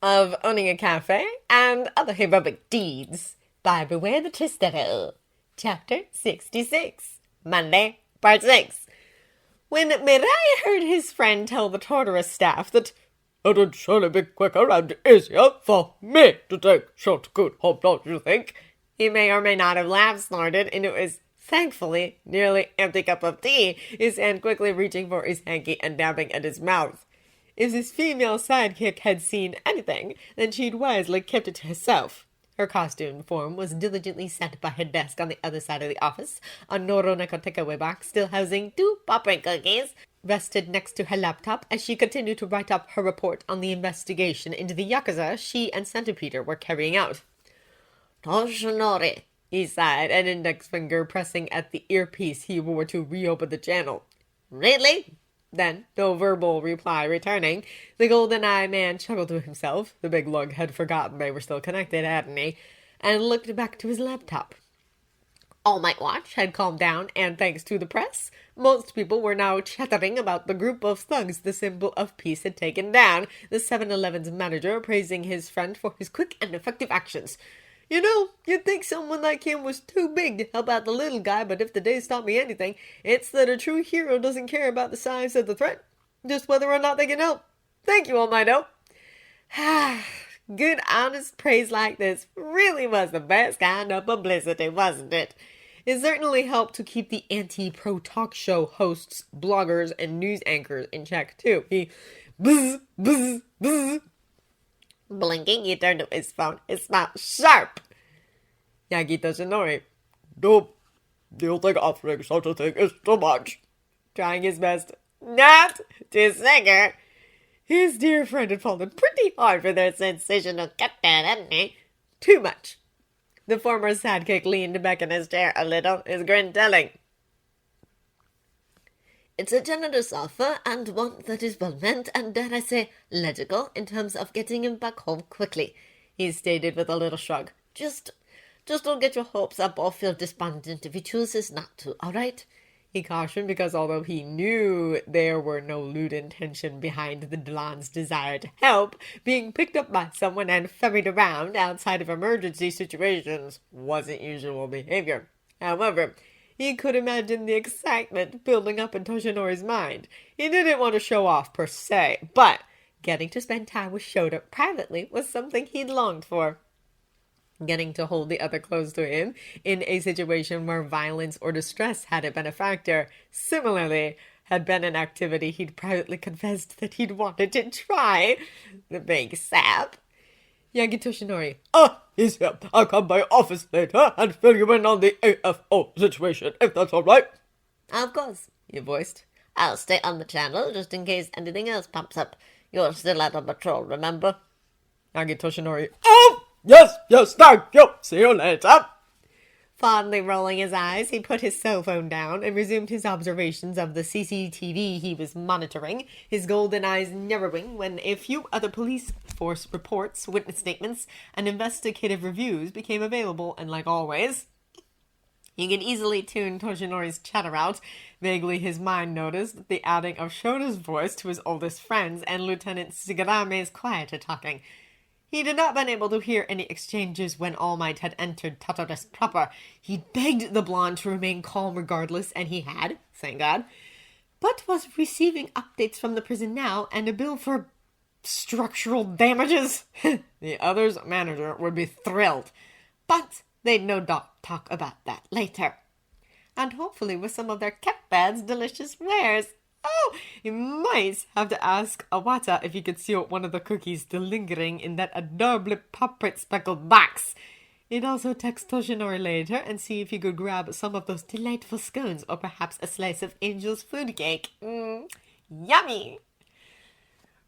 of owning a cafe and other heroic deeds by Beware the Tistero, Chapter 66, Monday, Part 6. When Mirai heard his friend tell the Tartarus staff that it'd surely be quicker and easier for me to take short good home, don't you think? He may or may not have laughed, snorted into his thankfully nearly empty cup of tea, his hand quickly reaching for his hanky and dabbing at his mouth. If his female sidekick had seen anything, then she'd wisely kept it to herself. Her costume form was diligently set by her desk on the other side of the office, a Noroneko takeaway box still housing 2 popping cookies, rested next to her laptop as she continued to write up her report on the investigation into the Yakuza she and Centipede were carrying out. "Toshinori," he sighed, an index finger pressing at the earpiece he wore to reopen the channel. "Really?" Then, no verbal reply returning, the golden-eyed man chuckled to himself. The big lug had forgotten they were still connected, hadn't he? And looked back to his laptop. All Might Watch had calmed down, and thanks to the press, most people were now chattering about the group of thugs the symbol of peace had taken down, the 7-Eleven's manager praising his friend for his quick and effective actions. "You know, you'd think someone like him was too big to help out the little guy, but if the day's taught me anything, it's that a true hero doesn't care about the size of the threat, just whether or not they can help. Thank you, All Might-O." Good, honest praise like this really was the best kind of publicity, wasn't it? It certainly helped to keep the anti-pro talk show hosts, bloggers, and news anchors in check, too. He buzz, buzz, buzz. Blinking, he turned to his phone, his mouth sharp. Yagi Toshinori. "Nope. Do you think offering such a thing is too much?" Trying his best not to snicker. His dear friend had fallen pretty hard for their sensational captain, hadn't he? Too much. The former sidekick leaned back in his chair a little, his grin telling. "It's a generous offer, and one that is well meant, and dare I say, logical, in terms of getting him back home quickly," he stated with a little shrug. Just don't get your hopes up or feel despondent if he chooses not to, all right?" He cautioned because although he knew there were no lewd intention behind the Delon's desire to help, being picked up by someone and ferried around outside of emergency situations wasn't usual behavior. However, he could imagine the excitement building up in Toshinori's mind. He didn't want to show off per se, but getting to spend time with Shouta privately was something he'd longed for. Getting to hold the other close to him in a situation where violence or distress hadn't been a factor, similarly, had been an activity he'd privately confessed that he'd wanted to try. The big sap. Yagi Toshinori. He's here. I'll come by office later and fill you in on the AFO situation, if that's all right." "Of course," he voiced. "I'll stay on the channel just in case anything else pops up. You're still out on patrol, remember?" Yagi Toshinori. "Oh! Yes, thank you. See you later." Fondly rolling his eyes, he put his cell phone down and resumed his observations of the CCTV he was monitoring, his golden eyes narrowing when a few other police force reports, witness statements, and investigative reviews became available, and like always, you could easily tune Toshinori's chatter out. Vaguely his mind noticed the adding of Shota's voice to his oldest friends and Lieutenant Sigarame's quieter talking. He had not been able to hear any exchanges when All Might had entered Tartarus proper. He begged the blonde to remain calm regardless, and he had, thank God, but was receiving updates from the prison now and a bill for structural damages. The other's manager would be thrilled, but they'd no doubt talk about that later. And hopefully with some of their Catbad's delicious wares. Oh, he might have to ask Awata if he could see out one of the cookies still lingering in that adorably puppet speckled box. He'd also text Toshinori later and see if he could grab some of those delightful scones or perhaps a slice of Angel's food cake. Yummy!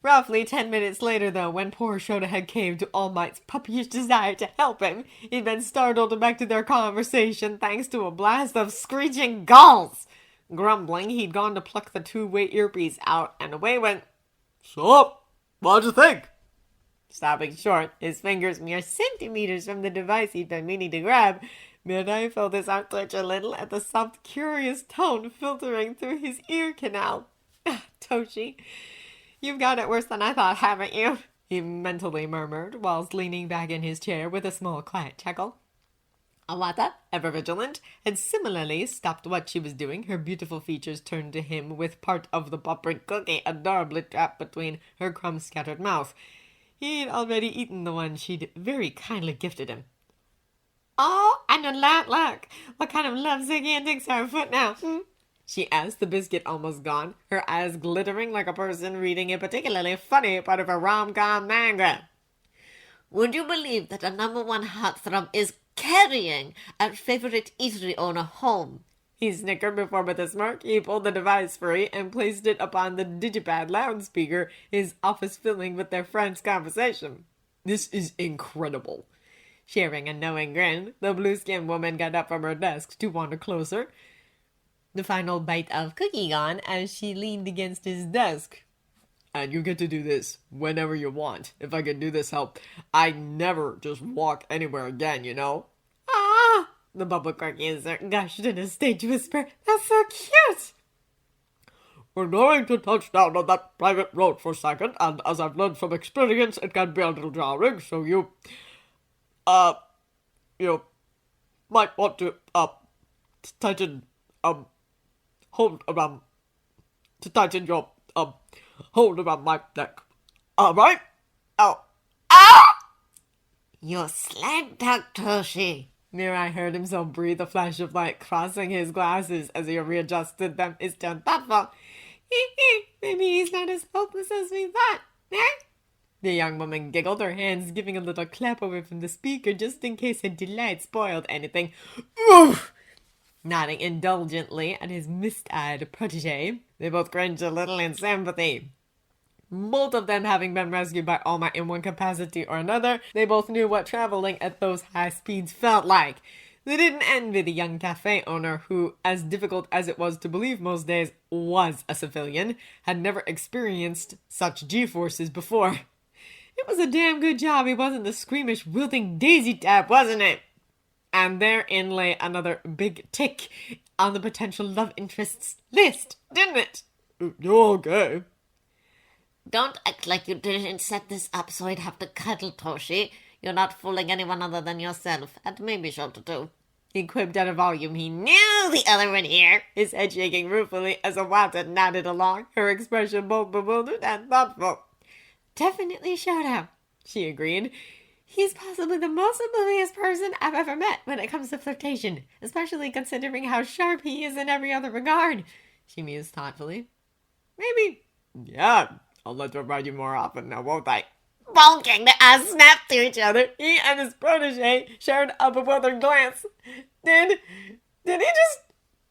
Roughly 10 minutes later, though, when poor Shouta had caved to All Might's puppyish desire to help him, he'd been startled back to their conversation thanks to a blast of screeching gulls. Grumbling, he'd gone to pluck the two-way earpiece out, and away went. "So, what'd you think?" Stopping short, his fingers mere centimeters from the device he'd been meaning to grab, Mirai felt his arm twitch a little at the soft, curious tone filtering through his ear canal. "Toshi, you've got it worse than I thought, haven't you?" he mentally murmured whilst leaning back in his chair with a small quiet chuckle. Awata, ever vigilant, had similarly stopped what she was doing, her beautiful features turned to him with part of the pop-print cookie adorably trapped between her crumb-scattered mouth. He'd already eaten the one she'd very kindly gifted him. "Oh, I know that look. What kind of lovesick antics are afoot now, she asked, the biscuit almost gone, her eyes glittering like a person reading a particularly funny part of a rom-com manga. "Would you believe that a #1 heartthrob is carrying our favorite eatery owner home?" He snickered before, with a smirk, he pulled the device free and placed it upon the digipad loudspeaker, his office filling with their friend's conversation. This is incredible. Sharing a knowing grin, the blue-skinned woman got up from her desk to wander closer, the final bite of cookie gone as she leaned against his desk. And you get to do this whenever you want. If I can do this help, I never just walk anywhere again, you know? Ah! The bubble cookie user gushed in a stage whisper. That's so cute! We're going to touch down on that private road for a second, and as I've learned from experience, it can be a little jarring, so you might want to, tighten, hold around, to tighten your, hold around my neck. Alright? Oh. Ah! Your slant duck, Toshi. Mirai heard himself breathe, a flash of light crossing his glasses as he readjusted them, his tone thoughtful. Maybe he's not as hopeless as we thought, eh? The young woman giggled, her hands giving a little clap away from the speaker just in case her delight spoiled anything. Oof! Nodding indulgently at his mist-eyed protege, they both cringed a little in sympathy. Both of them having been rescued by All Might in one capacity or another, they both knew what traveling at those high speeds felt like. They didn't envy the young cafe owner who, as difficult as it was to believe most days, was a civilian, had never experienced such G-forces before. It was a damn good job he wasn't the squeamish, wilting daisy type, wasn't it? And therein lay another big tick on the potential love interest's list, didn't it? You're okay. Don't act like you didn't set this up so I'd have to cuddle, Toshi. You're not fooling anyone other than yourself, and maybe Shouta too. He quipped at a volume he knew the other would hear, his head shaking ruefully as Awata nodded along, her expression both bewildered and thoughtful. Definitely Shouta, she agreed. He's possibly the most oblivious person I've ever met when it comes to flirtation, especially considering how sharp he is in every other regard, she mused thoughtfully. Maybe. Yeah, I'll let her ride you more often now, won't I? Bonking, the eyes snapped to each other. He and his protege shared a bewildered glance. Did he just...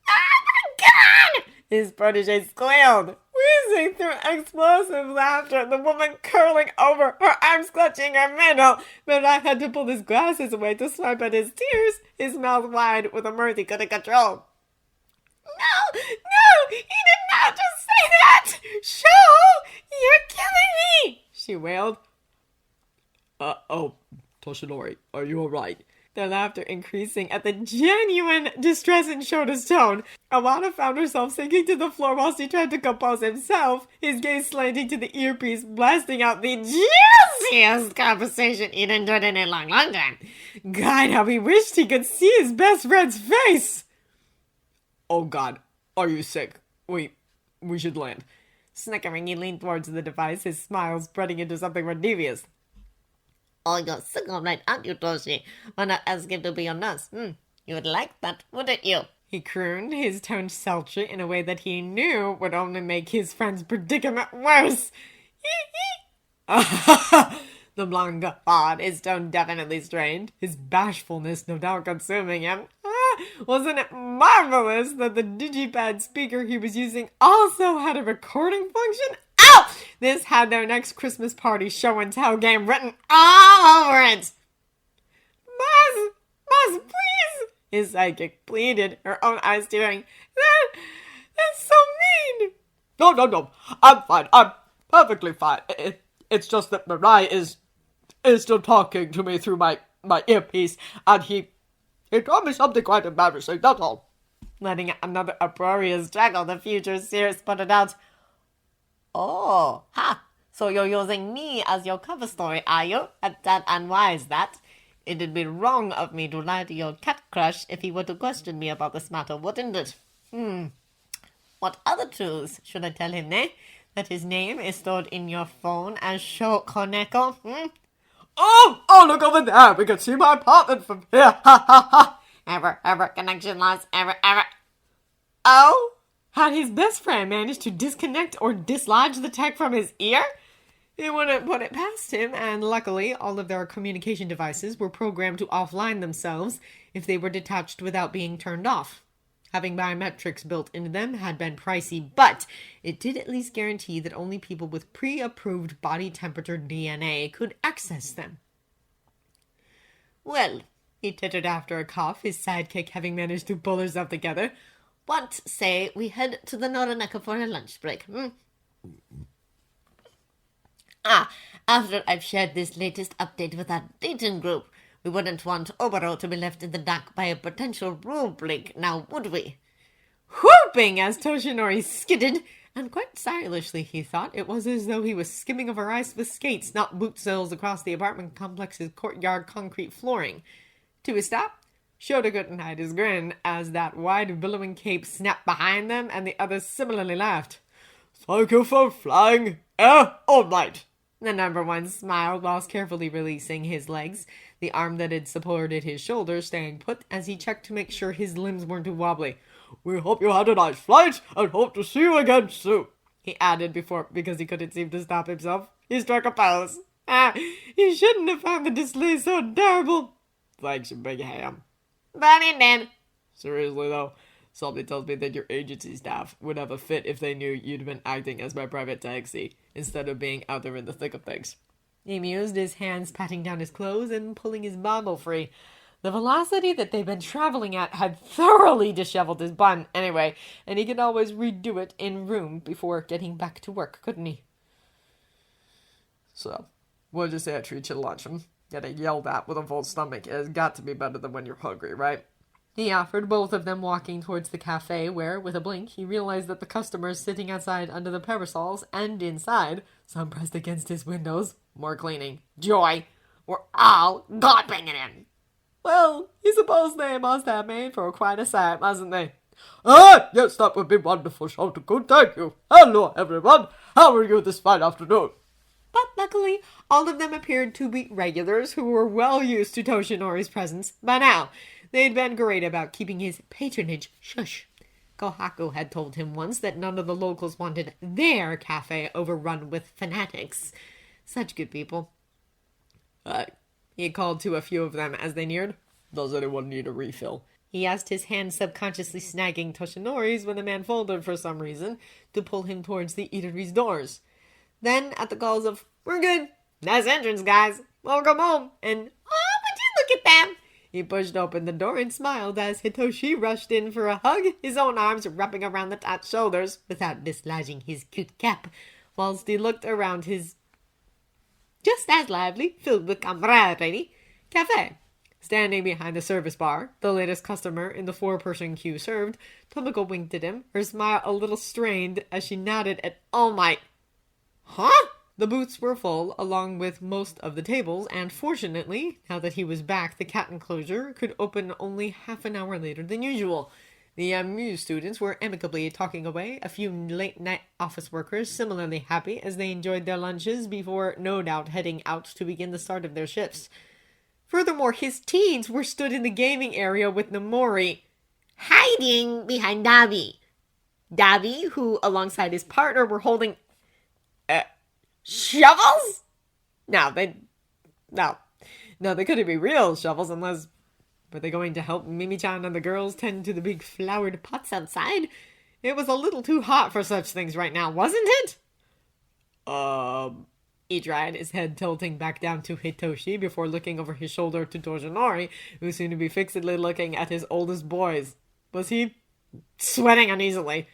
Oh my God! His protege squealed, wheezing through explosive laughter, the woman curling over, her arms clutching her middle. But I had to pull his glasses away to swipe at his tears, his mouth wide with a mirth he couldn't control. No, he did not just say that! Sho! You're killing me! She wailed. Toshinori, are you alright? Their laughter increasing at the genuine distress in Shota's tone. Awata found herself sinking to the floor whilst he tried to compose himself, his gaze slanting to the earpiece, blasting out the juiciest conversation he'd enjoyed in a long time. God, how he wished he could see his best friend's face! Oh God, are you sick? We should land. Snickering, he leaned towards the device, his smile spreading into something more devious. Oh, you're sick all right, aren't you, Toshi? Why not ask him to be your nurse? You would like that, wouldn't you? He crooned, his tone sultry in a way that he knew would only make his friend's predicament worse. The blonde guffawed, his tone definitely strained, his bashfulness no doubt consuming him. Wasn't it marvelous that the digipad speaker he was using also had a recording function? Ow! This had their next Christmas party show and tell game written all over it. Boss, please! His psychic pleaded, her own eyes tearing. That's so mean! No, I'm fine, I'm perfectly fine. It's just that Mirai is still talking to me through my earpiece, and he told me something quite embarrassing, that's all. Letting out another uproarious chuckle, the future seer sputtered out. Oh, ha! So you're using me as your cover story, are you? And why is that? It'd be wrong of me to lie to your cat crush if he were to question me about this matter, wouldn't it? What other truths should I tell him, eh? That his name is stored in your phone as Sho Koneko? Oh, look over there. We can see my apartment from here. Ha, ha, ha. Ever, connection lost, ever. Oh? Had his best friend managed to disconnect or dislodge the tech from his ear? He wouldn't put it past him, and luckily, all of their communication devices were programmed to offline themselves if they were detached without being turned off. Having biometrics built into them had been pricey, but it did at least guarantee that only people with pre-approved body temperature DNA could access them. Well, he tittered after a cough, his sidekick having managed to pull herself together. What say we head to the Noroneka for a lunch break, after I've shared this latest update with our dating group, we wouldn't want Obaro to be left in the dark by a potential rule break, now would we? Whooping as Toshinori skidded, and quite stylishly he thought, it was as though he was skimming over ice with skates, not boot soles across the apartment complex's courtyard concrete flooring. To his stop, Shouta couldn't hide his grin as that wide billowing cape snapped behind them, and the others similarly laughed. Thank you for flying air all night. The number one smiled whilst carefully releasing his legs, the arm that had supported his shoulder staying put as he checked to make sure his limbs weren't too wobbly. We hope you had a nice flight and hope to see you again soon, he added because he couldn't seem to stop himself. He struck a pose. He shouldn't have found the display so adorable. Thanks, you big ham. But he did. Seriously though, something tells me that your agency staff would have a fit if they knew you'd been acting as my private taxi instead of being out there in the thick of things. He mused, his hands patting down his clothes and pulling his bottle free. The velocity that they'd been traveling at had thoroughly disheveled his bun anyway, and he could always redo it in room before getting back to work, couldn't he? So, we'll just say I treat you to lunch. Getting yelled at with a full stomach has got to be better than when you're hungry, right? He offered, both of them walking towards the cafe where, with a blink, he realized that the customers sitting outside under the parasols and inside, some pressed against his windows, more cleaning, joy, were all gulping it in. Well, he supposed they must have made for quite a sight, mustn't they? Yes, that would be wonderful, Shouta. Good, thank you. Hello, everyone. How are you this fine afternoon? But luckily, all of them appeared to be regulars who were well used to Toshinori's presence by now. They'd been great about keeping his patronage shush. Kohaku had told him once that none of the locals wanted their cafe overrun with fanatics. Such good people. He called to a few of them as they neared. Does anyone need a refill? He asked, his hand subconsciously snagging Toshinori's when the man folded for some reason to pull him towards the eatery's doors. Then, at the calls of, "We're good. Nice entrance, guys. Welcome home." And, "Oh, would you look at them?" He pushed open the door and smiled as Hitoshi rushed in for a hug, his own arms wrapping around the tat's shoulders without dislodging his cute cap, whilst he looked around his just as lively, filled with camaraderie, cafe. Standing behind the service bar, the latest customer in the 4-person queue served, Tomoko winked at him, her smile a little strained as she nodded at All Might. Huh? The booths were full, along with most of the tables, and fortunately, now that he was back, the cat enclosure could open only half an hour later than usual. The amused students were amicably talking away, a few late-night office workers similarly happy as they enjoyed their lunches before, no doubt, heading out to begin the start of their shifts. Furthermore, his teens were stood in the gaming area with Nomori, hiding behind Dabi. Dabi, who, alongside his partner, were holding shovels? No, they couldn't be real shovels unless... Were they going to help Mimi-chan and the girls tend to the big flowered pots outside? It was a little too hot for such things right now, wasn't it? He tried, his head tilting back down to Hitoshi before looking over his shoulder to Toshinori, who seemed to be fixedly looking at his oldest boys. Was he sweating uneasily?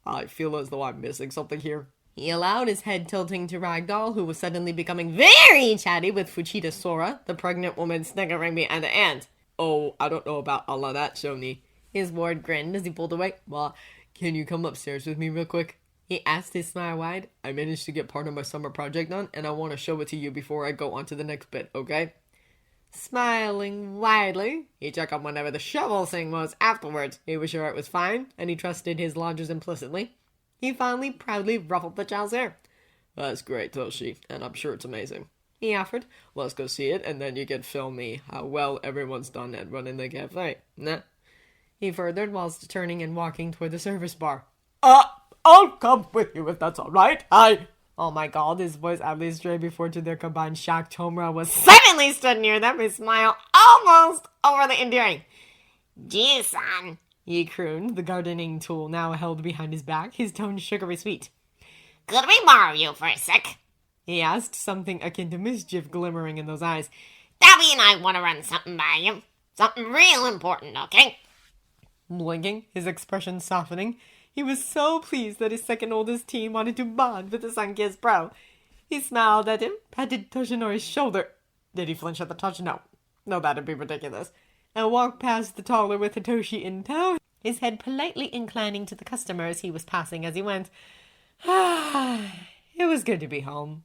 I feel as though I'm missing something here. He allowed his head tilting to Ragdoll, who was suddenly becoming very chatty with Fuchida Sora, the pregnant woman sniggering behind the end. Oh, I don't know about all of that, Shoni. His ward grinned as he pulled away. Well, can you come upstairs with me real quick? he asked, his smile wide. I managed to get part of my summer project done, and I want to show it to you before I go on to the next bit, okay? Smiling widely, he checked on whatever the shovel thing was afterwards. He was sure it was fine, and he trusted his lodgers implicitly. He finally proudly ruffled the child's hair. That's great, Toshi, and I'm sure it's amazing, he offered. Let's go see it, and then you can film me how well everyone's done at running the cafe. Nah, he furthered whilst turning and walking toward the service bar. I'll come with you if that's all right. Oh my god, his voice oddly strayed before to their combined shock. Tomura was suddenly stood near them, his smile almost overly endearing. Ji-san, he crooned, the gardening tool now held behind his back, his tone sugary sweet. Could we borrow you for a sec? He asked, something akin to mischief glimmering in those eyes. Dabby and I want to run something by you. Something real important, okay? Blinking, his expression softening, he was so pleased that his second oldest teen wanted to bond with the sun-kissed bro. He smiled at him, patted Toshinori's shoulder. Did he flinch at the touch? No, that'd be ridiculous. And walked past the taller with Hitoshi in tow, his head politely inclining to the customers he was passing as he went. It was good to be home.